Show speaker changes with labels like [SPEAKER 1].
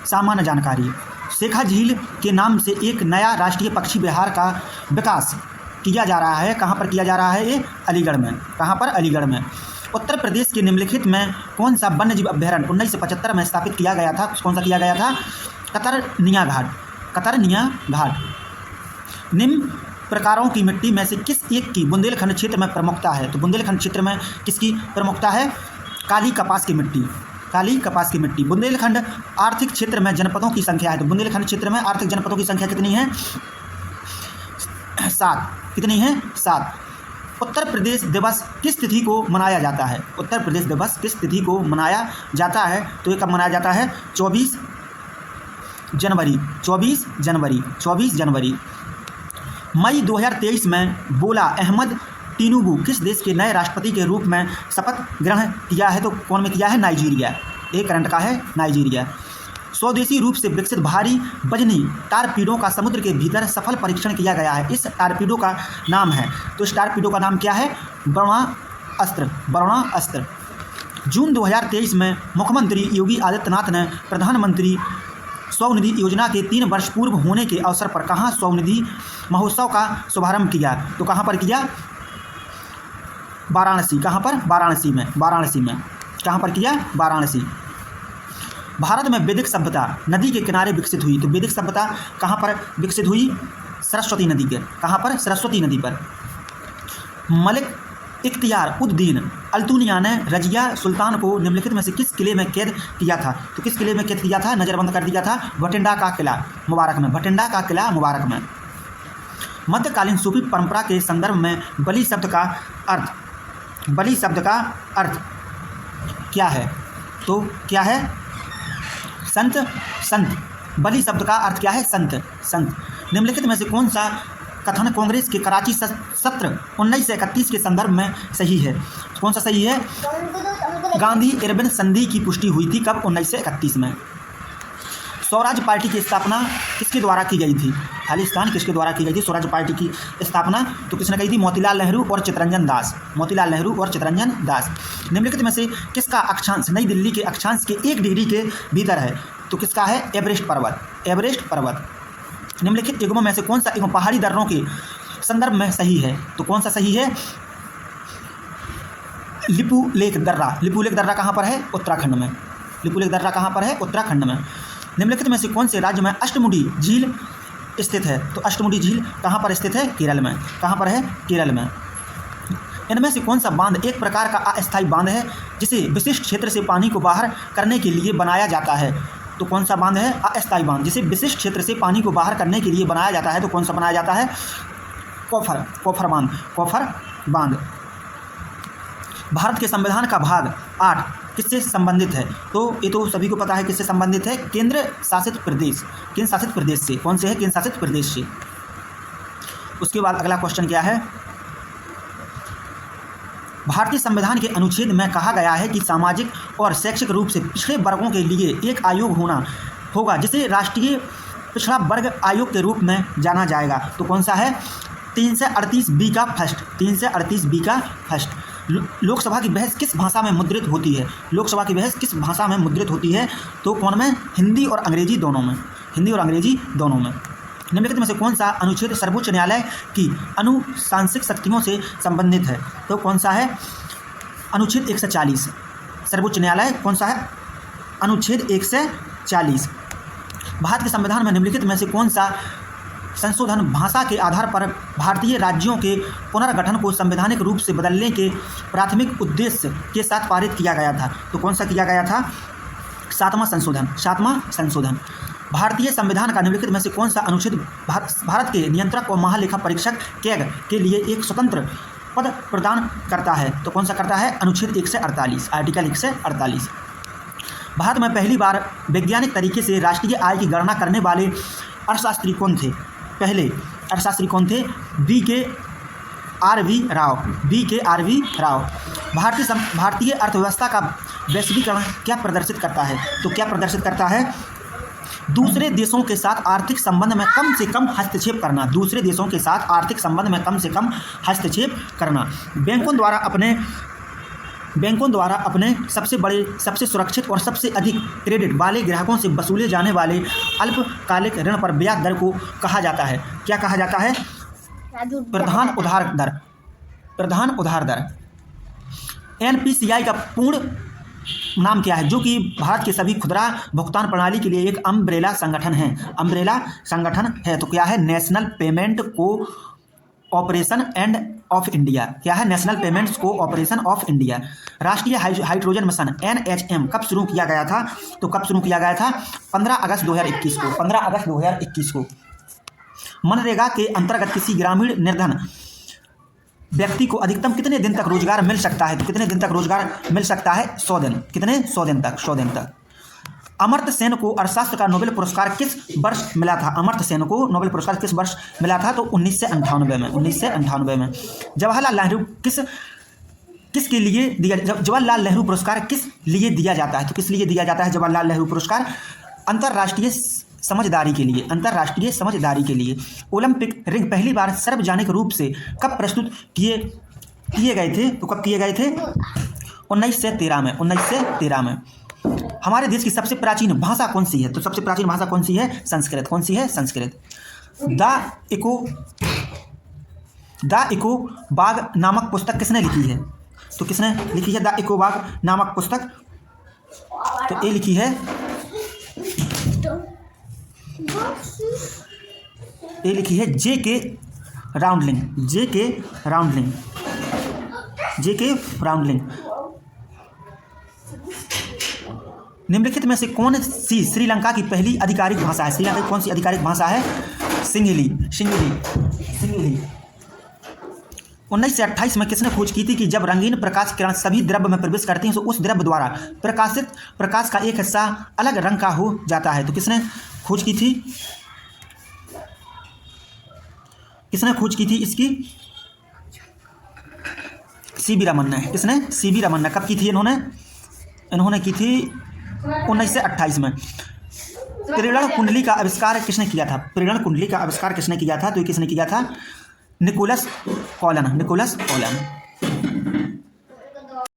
[SPEAKER 1] सामान्य जानकारी। शेखा झील के नाम से एक नया राष्ट्रीय पक्षी विहार का विकास किया जा रहा है। कहाँ पर किया जा रहा है ये? अलीगढ़ में। कहाँ पर? अलीगढ़ में। उत्तर प्रदेश के निम्नलिखित में कौन सा वन्यजीव अभ्यारण्य 1975 में स्थापित किया गया था? कौन सा किया गया था? कतरनिया घाट। कतरनिया घाट। निम्न प्रकारों की मिट्टी में से किस एक की बुंदेलखंड क्षेत्र में प्रमुखता है? तो बुंदेलखंड क्षेत्र में किसकी प्रमुखता है? काली कपास की मिट्टी। काली कपास की मिट्टी। बुंदेलखंड आर्थिक क्षेत्र में जनपदों की संख्या है। तो बुंदेलखंड क्षेत्र में आर्थिक जनपदों की संख्या कितनी है? 7। कितनी है? 7। उत्तर प्रदेश दिवस किस तिथि को मनाया जाता है? उत्तर प्रदेश दिवस किस तिथि को मनाया जाता है? तो ये कब मनाया जाता है? 24 जनवरी। 24 जनवरी। 24 जनवरी। मई 2023 में बोला अहमद टिनुबू किस देश के नए राष्ट्रपति के रूप में शपथ ग्रहण किया है? तो कौन में किया है? नाइजीरिया। एक करंट का है नाइजीरिया। स्वदेशी रूप से विकसित भारी वजनी टारपीडो का समुद्र के भीतर सफल परीक्षण किया गया है। इस टारपीडो का नाम है, तो इस टारपीडो का नाम क्या है? ब्रह्मास्त्र। ब्रह्मास्त्र। जून 2023 में मुख्यमंत्री योगी आदित्यनाथ ने प्रधानमंत्री स्वनिधि योजना के 3 वर्ष पूर्व होने के अवसर पर कहाँ स्वनिधि महोत्सव का शुभारंभ किया? तो कहाँ पर किया? वाराणसी। कहाँ पर? वाराणसी में। वाराणसी में। कहाँ पर किया? वाराणसी। भारत में वैदिक सभ्यता नदी के किनारे विकसित हुई। तो वैदिक सभ्यता कहाँ पर विकसित हुई? सरस्वती नदी के। कहाँ पर? सरस्वती नदी पर। मलिक इख्तियार उद्दीन अल्तुनिया ने रजिया सुल्तान को निम्नलिखित में से किस किले में कैद किया था? तो किस किले में कैद किया था? नज़रबंद कर दिया था? भटिंडा का किला मुबारक में। भटिंडा का किला मुबारक में। मध्यकालीन सूफी परंपरा के संदर्भ में बलि शब्द का अर्थ क्या है? तो क्या है? संत। संत। बलि शब्द का अर्थ क्या है? संत। संत। निम्नलिखित में से कौन सा कथन कांग्रेस के कराची सत्र 1931 के संदर्भ में सही है? कौन सा सही है? गांधी इरविन संधि की पुष्टि हुई थी कब? 1931 में। स्वराज पार्टी की स्थापना किसके द्वारा की गई थी? खालिस्तान किसके द्वारा की गई थी स्वराज पार्टी की स्थापना? तो किसने कही थी? मोतीलाल नेहरू और चित्तरंजन दास। मोतीलाल नेहरू और चित्तरंजन दास। निम्नलिखित में से किसका अक्षांश नई दिल्ली के अक्षांश के 1 डिग्री के भीतर है? तो किसका है? एवरेस्ट पर्वत। एवरेस्ट पर्वत। निम्नलिखित युग्मों में से कौन सा युग्म पहाड़ी दर्रों के संदर्भ में सही है? तो कौन सा सही है? लिपुलेख दर्रा। लिपुलेख दर्रा कहाँ पर है? उत्तराखंड में। लिपुलेख दर्रा कहाँ पर है? उत्तराखंड में। निम्नलिखित में से कौन से राज्य में अष्टमुडी झील स्थित है? तो अष्टमुडी झील कहाँ पर स्थित है? केरल में। कहाँ पर है? केरल में। इनमें से कौन सा बांध एक प्रकार का अस्थायी बांध है जिसे विशिष्ट क्षेत्र से पानी को बाहर करने के लिए बनाया जाता है? तो कौन सा बांध है? अस्थायी बांध जिसे विशिष्ट क्षेत्र से पानी को बाहर करने के लिए बनाया जाता है। तो कौन सा बनाया जाता है? कोफर बांध। कोफर बांध। भारत के संविधान का भाग 8 किससे संबंधित है? तो ये तो सभी को पता है किससे संबंधित है? केंद्र शासित प्रदेश। केंद्र शासित प्रदेश से। कौन से है? केंद्र शासित प्रदेश से। उसके बाद अगला क्वेश्चन क्या है? भारतीय संविधान के अनुच्छेद में कहा गया है कि सामाजिक और शैक्षिक रूप से पिछड़े वर्गों के लिए एक आयोग होगा जिसे राष्ट्रीय पिछड़ा वर्ग आयोग के रूप में जाना जाएगा। तो कौन सा है? 338B का फर्स्ट। 338B का फर्स्ट। लोकसभा की बहस किस भाषा में मुद्रित होती है? लोकसभा की बहस किस भाषा में मुद्रित होती है? तो कौन में? हिंदी और अंग्रेजी दोनों में। हिंदी और अंग्रेजी दोनों में। निम्नलिखित में से कौन सा अनुच्छेद सर्वोच्च न्यायालय की अनुशासनिक शक्तियों से संबंधित है? तो कौन सा है? अनुच्छेद 140। सर्वोच्च न्यायालय कौन सा है? अनुच्छेद 140। भारत के संविधान में निम्नलिखित में से कौन सा संशोधन भाषा के आधार पर भारतीय राज्यों के पुनर्गठन को संवैधानिक रूप से बदलने के प्राथमिक उद्देश्य के साथ पारित किया गया था? तो कौन सा किया गया था? 7वां संशोधन। 7वां संशोधन। भारतीय संविधान का निम्नलिखित में से कौन सा अनुच्छेद भारत के नियंत्रक और महालेखा परीक्षक कैग के लिए एक स्वतंत्र पद प्रदान करता है? तो कौन सा करता है? अनुच्छेद 148। आर्टिकल 148। भारत में पहली बार वैज्ञानिक तरीके से राष्ट्रीय आय की गणना करने वाले अर्थशास्त्री कौन थे? पहले अर्थशास्त्री कौन थे? B.K.R.V. राव। B.K.R.V. राव। भारतीय अर्थव्यवस्था का वैश्वीकरण क्या प्रदर्शित करता है? तो क्या प्रदर्शित करता है? दूसरे देशों के साथ आर्थिक संबंध में कम से कम हस्तक्षेप करना। दूसरे देशों के साथ आर्थिक संबंध में कम से कम हस्तक्षेप करना। बैंकों द्वारा अपने बैंकों द्वारा अपने सबसे बड़े, सबसे सुरक्षित और सबसे अधिक क्रेडिट वाले ग्राहकों से वसूले जाने वाले अल्पकालिक ऋण पर ब्याज दर को कहा जाता है, क्या कहा जाता है? प्रधान उधार दर। प्रधान उधार दर। एनपीसीआई का पूर्ण नाम क्या है, जो कि भारत के सभी खुदरा भुगतान प्रणाली के लिए एक अम्ब्रेला संगठन है। अम्ब्रेला संगठन है तो क्या है? National payment cooperation end of India. क्या है? National payments cooperation of India. राष्ट्रीय हाइड्रोजन मिशन NHM कब शुरू किया गया था? तो कब शुरू किया गया था? 15 अगस्त 2021 को। 15 अगस्त 2021 को। मनरेगा के अंतर्गत किसी ग्रामीण निर्धन व्यक्ति को अधिकतम कितने दिन तक रोजगार मिल सकता है? तो कितने दिन तक रोजगार मिल सकता है? 100 दिन। कितने? 100 दिन तक। 100 दिन तक। अमर्त्य सेन को अर्थशास्त्र का नोबेल पुरस्कार किस वर्ष मिला था? अमर्त्य सेन को नोबेल पुरस्कार किस वर्ष मिला था? तो 1998 में। 1998 में। जवाहरलाल नेहरू किसके लिए दिया? जवाहरलाल नेहरू पुरस्कार किस लिए दिया जाता है? तो किस लिए दिया जाता है जवाहरलाल नेहरू पुरस्कार? अंतर्राष्ट्रीय समझदारी के लिए। अंतर्राष्ट्रीय समझदारी के लिए। ओलंपिक रिंग पहली बार सार्वजनिक रूप से कब प्रस्तुत किए गए थे? तो कब किए गए थे? 1913 में। 1913 में। हमारे देश की सबसे प्राचीन भाषा कौन सी है? तो सबसे प्राचीन भाषा कौन सी है? संस्कृत। कौन सी है? संस्कृत। द इको बाग नामक पुस्तक किसने लिखी है? तो किसने लिखी है द इको बाग नामक पुस्तक? तो ये लिखी है, ये लिखी है J.K. राउंडलिंग। J.K. राउंडलिंग। J.K. राउंडलिंग। निम्नलिखित में से कौन सी श्रीलंका की पहली आधिकारिक भाषा है? श्रीलंका की कौन सी आधिकारिक भाषा है? सिंहली। सिंहली। 1928 में किसने खोज की थी कि जब रंगीन प्रकाश किरण सभी द्रव्य में प्रवेश करती हैं तो उस द्रव्य द्वारा प्रकाशित प्रकाश का एक हिस्सा अलग रंग का हो जाता है? तो किसने खोज की थी? किसने खोज की थी इसकी? सीवी रमन ने। किसने? सीवी रमन ने। कब की थी इन्होंने की थी 1928 में। प्रेरण कुंडली का आविष्कार किसने किया था? प्रेरण कुंडली का आविष्कार किसने किया था? तो ये किसने किया था? Nicholas Callan. Nicholas colon.